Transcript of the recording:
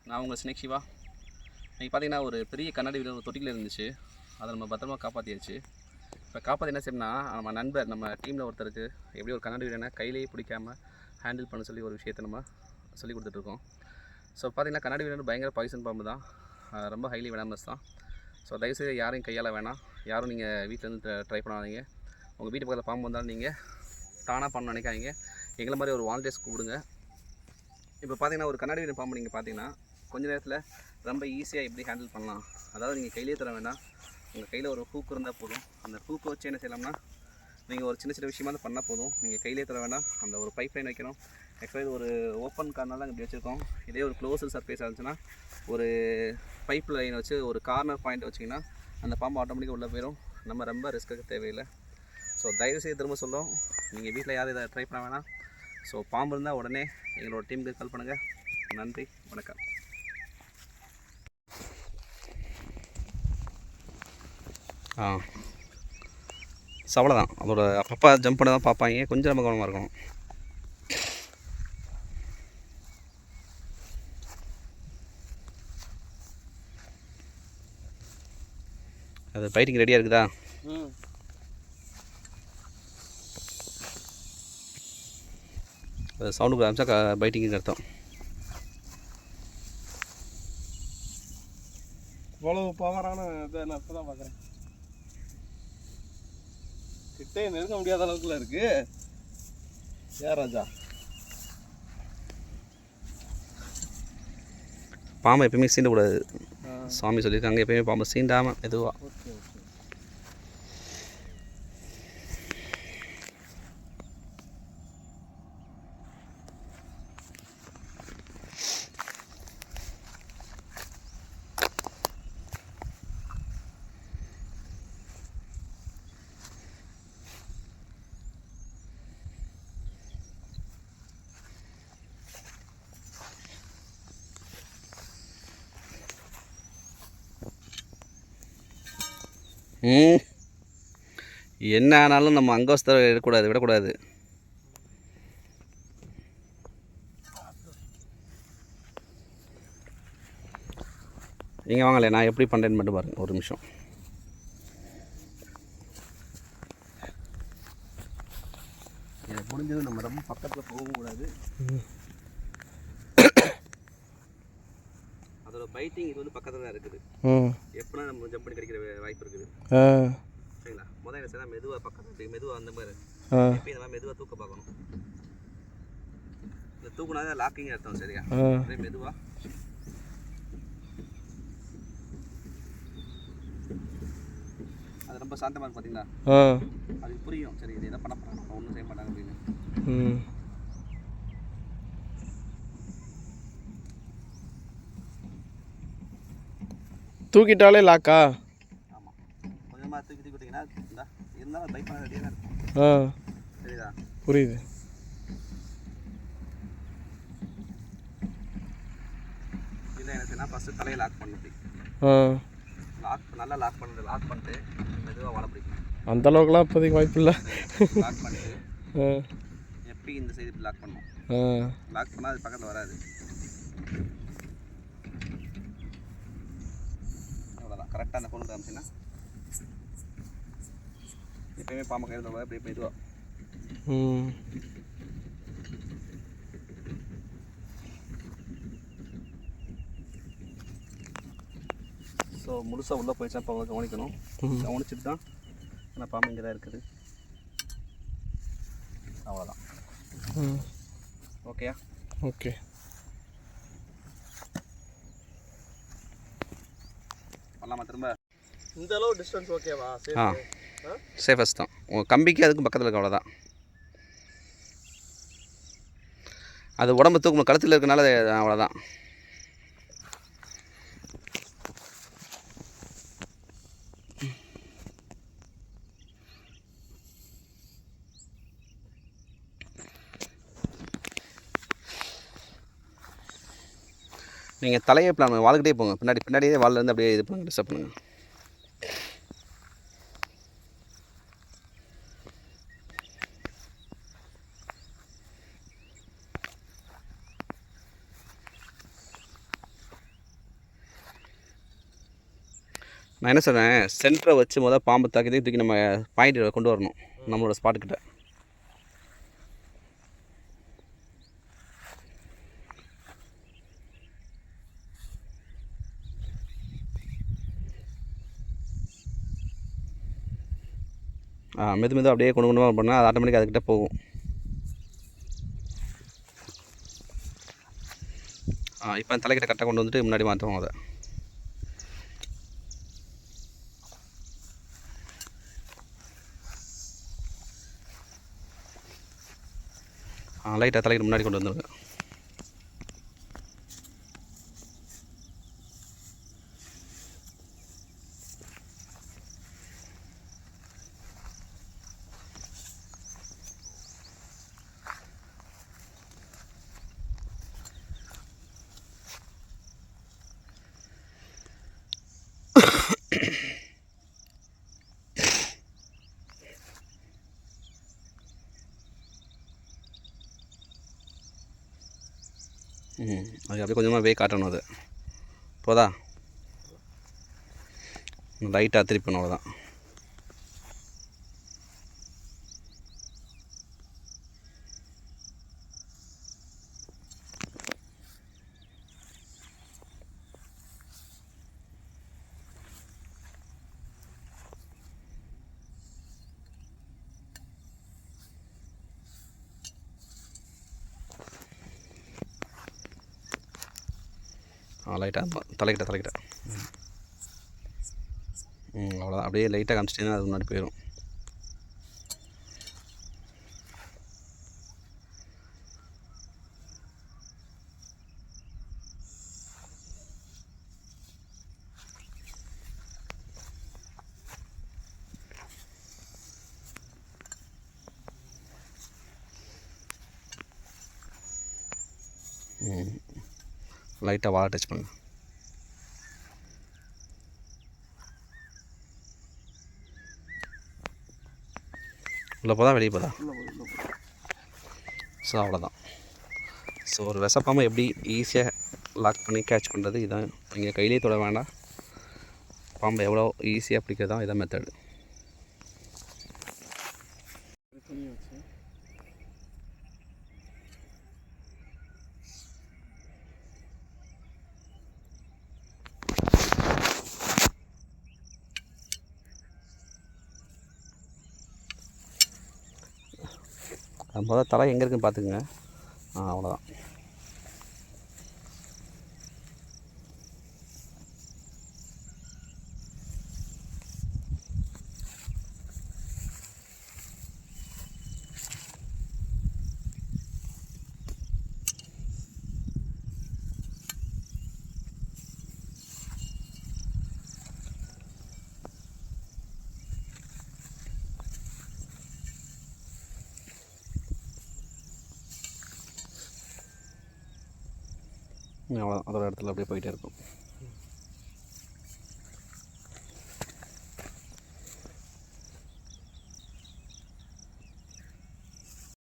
நான் உங்கள் ஸ்னேக் சிவா. இன்றைக்கி பார்த்தீங்கன்னா ஒரு பெரிய கண்ணாடி வீடு ஒரு தொட்டியில் இருந்துச்சு. அதை நம்ம பத்திரமா காப்பாற்றியாச்சு. இப்போ காப்பாற்றி என்ன செய்யணும்னா, நம்ம நண்பர் நம்ம டீமில் ஒருத்தருக்கு எப்படி ஒரு கண்ணாடி வீடுனா கையிலேயே பிடிக்காமல் ஹேண்டில் பண்ண சொல்லி ஒரு விஷயத்தை நம்ம சொல்லி கொடுத்துட்ருக்கோம். ஸோ பார்த்திங்கன்னா கண்ணாடி வீடு பயங்கர பாய்சன் பாம்பு தான், ரொம்ப ஹைலி வெனாமஸ் தான். ஸோ தயவுசெய்து யாரையும் கையாள வேணாம், யாரும் நீங்கள் வீட்டிலேருந்து ட்ரை பண்ணாதீங்க. உங்கள் வீட்டு பக்கத்தில் பாம்பு வந்தாலும் நீங்கள் தானாக பண்ண நினைக்காதீங்க, எங்களை மாதிரி ஒரு வாலண்டியர்ஸ் கூப்பிடுங்க. இப்போ பார்த்தீங்கன்னா ஒரு கண்ணாடி வீடு பாம்பு நீங்கள் பார்த்தீங்கன்னா கொஞ்சம் நேரத்தில் ரொம்ப ஈஸியாக எப்படி ஹேண்டில் பண்ணலாம். அதாவது நீங்கள் கையிலே தர வேண்டாம், உங்கள் கையில் ஒரு ஹூக் இருந்தால் போதும். அந்த ஹூக்கை வச்சு என்ன செய்யலாம்னா, நீங்கள் ஒரு சின்ன சின்ன விஷயமாக பண்ணால் போதும். நீங்கள் கையிலே தர வேண்டாம், அந்த ஒரு பைப் லைன் வைக்கணும். ஆக்சுவலாக இது ஒரு ஓப்பன் கார்னர்லாம் இப்படி வச்சுருக்கோம். இதே ஒரு க்ளோஸர் சர்ஃபேஸாக இருந்துச்சுன்னா ஒரு பைப் லைன் வச்சு ஒரு கார்னர் பாயிண்ட் வச்சிங்கன்னா அந்த பாம்பு ஆட்டோமேட்டிக்காக உள்ளே போயிடும். நம்ம ரொம்ப ரிஸ்க்கு தேவையில்லை. ஸோ தயவுசெய்து திரும்ப சொல்லும், நீங்கள் வீட்டில் யாரும் இதை ட்ரை பண்ண வேணாம். ஸோ பாம்பு இருந்தால் உடனே எங்களோட டீமுக்கு கால் பண்ணுங்கள். நன்றி, வணக்கம். ஸோ அவ்வளோதான். அதோட அப்பப்போ ஜம்ப் பண்ண தான் பார்ப்பாங்க, கொஞ்சம் நம்ம கவனமாக இருக்கணும். அது பைட்டிங் ரெடியாக இருக்குதா? அது சவுண்டுக்கு ஆரம்பிச்சா பைட்டிங்னு அர்த்தம். இவ்வளவு பவரான இதை நான் இப்போ தான் பார்க்குறேன். கிட்டே நெருங்க முடியாத அளவுக்குள்ள இருக்கு. ஏன் ராஜா, பாம்பை எப்பயுமே சீண்டக்கூடாது. சாமி சொல்லியிருக்காங்க எப்பயுமே பாம்பை சீண்டாமல் எதுவாக. என்ன ஆனாலும் நம்ம அங்கவஸ்தை விடக்கூடாது. நீங்கள் வாங்கலை, நான் எப்படி பண்ணுறேன்னு மட்டும் பாருங்கள் ஒரு நிமிஷம். இதை முடிஞ்சது நம்ம ரொம்ப பக்கத்தில் போகவும் கூடாது. அதோட பைட்டிங் இது வந்து பக்கத்தில் தான் இருக்குது. எப்படின்னா நம்ம ஜம்ப் பண்ணி கிடைக்கிற வாய்ப்பு இருக்குது. சரிங்களா? முதல்ல என்ன செய்யலாம், மெதுவாக பக்கத்தில் மெதுவாக அந்த மாதிரி எப்பயும் இந்த மாதிரி மெதுவாக தூக்க பார்க்கணும். இந்த தூக்குனாதான் லாக்கிங் அர்த்தம். சரியா? அப்படியே மெதுவாக அது ரொம்ப சாந்தமாக இருக்கு பார்த்தீங்களா? அது புரியும். சரி, இது எதாவது பண்ண போகிறாங்க, ஒன்றும் செய்ய மாட்டாங்க அப்படின்னு. தூக்கிட்டாலே லாக்கா? ஆமாம், கொஞ்சமாக தூக்கி விட்டிங்கன்னா இருந்தாலும் பைக் பண்ண ரெடியாக தான் இருக்கும். சரிதா? புரியுது. இல்லை எனக்கு என்ன ஃபஸ்ட்டு தலையை லாக் பண்ணி நல்லா லாக் பண்ணிட்டு மெதுவாக வாழ பிடிக்கும். அந்த அளவுக்குலாம் இப்போதைக்கு வாய்ப்பு இல்லை. லாக் பண்ணிட்டு எப்படி இந்த சைடு இப்படி லாக் பண்ணணும். லாக் பண்ணால் அது பக்கத்தில் வராது. அவ்வளோதான். கரெக்டாக அந்த பொண்ணு காமிச்சின்னா எப்பயுமே பாம்பை கையில் தவிர இப்படி மெதுவாக. ஸோ முழுசாக உள்ளே போயிடுச்சா இப்போ கவனிக்கணும். கவனிச்சுட்டு தான் ஆனால் பாம்பு இங்கே தான் இருக்குது. அவ்வளோதான். ஓகேயா? ஓகே. பண்ணலாமா திரும்ப? இந்த அளவு டிஸ்டன்ஸ் ஓகேவா? சேஃபஸ்ட் தான். உங்கள் கம்பிக்கு அதுக்கும் பக்கத்தில் இருக்க, அவ்வளோதான். அது உடம்பு தூக்கணும், கழுத்தில் இருக்கனால அவ்வளோதான். நீங்கள் தலையை பிளான் வாழ்க்கிட்டே போங்க, பின்னாடியே வால்லேருந்து அப்படியே இது பண்ணுங்க, டிஸ்டர்ப் பண்ணுங்கள். நான் என்ன சொல்கிறேன், சென்டரை வச்சு பாம்பு தூக்கி நம்ம பாயிண்ட் கொண்டு வரணும் நம்மளோட ஸ்பாட்டுக்கிட்ட. மெது அப்படியே கொண்டு பண்ணால் அது ஆட்டோமேட்டிக்காக அதுக்கிட்ட போகும். இப்போ தலைக்கிட்ட கரெக்டாக கொண்டு வந்துட்டு முன்னாடி மாற்றுவோம் அதை. லைட்டாக தலைக்கிட்ட முன்னாடி கொண்டு வந்துருங்க. அது அப்படியே கொஞ்சமாக வே காட்டணும். அது போதா, லைட்டாக திருப்பணும், அவ்வளோதான். லைட்டாக தலைக்கிட்ட அவ்வளோதான். அப்படியே லைட்டாக காமிச்சிட்டிங்கன்னா அது முன்னாடி போயிடும். லைட்டாக வாழை டச் பண்ணுங்க. உள்ளே போதா வெளியே போதா? ஸோ அவ்வளோதான். ஸோ ஒரு விஷப்பாம்பை எப்படி ஈஸியாக லாக் பண்ணி கேட்ச் பண்ணுறது இதான். நீங்கள் கையிலே தொட வேண்டாம். பாம்பை எவ்வளோ ஈஸியாக பிடிக்கிறது தான் இதான் மெத்தடு. முதல்ல தலை எங்கே இருக்குன்னு பார்த்துக்குங்க. அவ்வளோதான். அவ்வளோதான். அதோட இடத்துல அப்படியே போயிட்டே இருக்கும்.